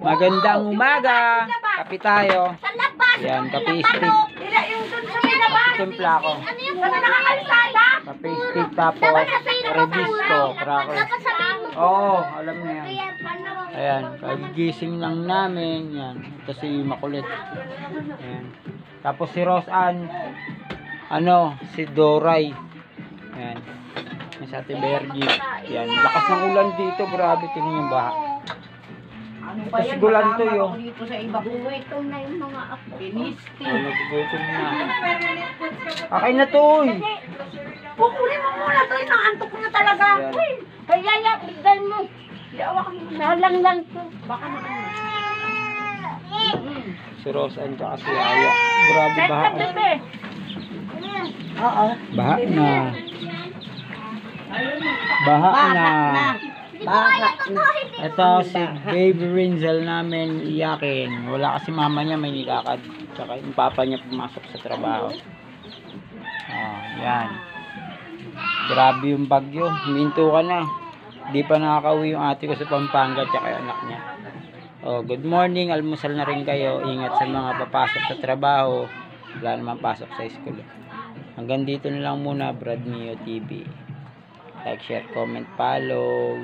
Magandang umaga. Kape tayo. Yan, kape stick. Timpla ko. Kape stick tapos rebisco, crackers. Oo, alam na yan. Ayan, kagigising lang namin. Yan, ito si Makulit. Ayan. Tapos si Roseanne, si Doray. Ayan. May sa Ate Bergie. Yan, lakas ng ulan dito, grabe, tingnan yung baha. Ito si Gulanto yun. Dito sa iba ko. Gutom na yung mga ako. Pinisti. Naggutom na. Akain na to eh. Pukunin mo muna to. Naantok ko na talaga. Uy, kaya bigay mo. Nalang lang to. Baka naman. Si Roseanne tsaka si Aya. Grabe baha. Oo. Baha na. Baha na. Baha na. Ito si Baby Rinzel namin iyakin. Wala kasi mama niya may nilakad. Tsaka yung papa niya pumasok sa trabaho. Yan. Grabe yung bagyo. Huminto ka na. Di pa nakakauwi yung ate ko sa Pampanga tsaka yung anak niya. Good morning. Almusal na rin kayo. Ingat sa mga papasok sa trabaho. Wala naman pasok sa school. Hanggang dito na lang muna, Brad Mio TV. Like, share, comment, follow.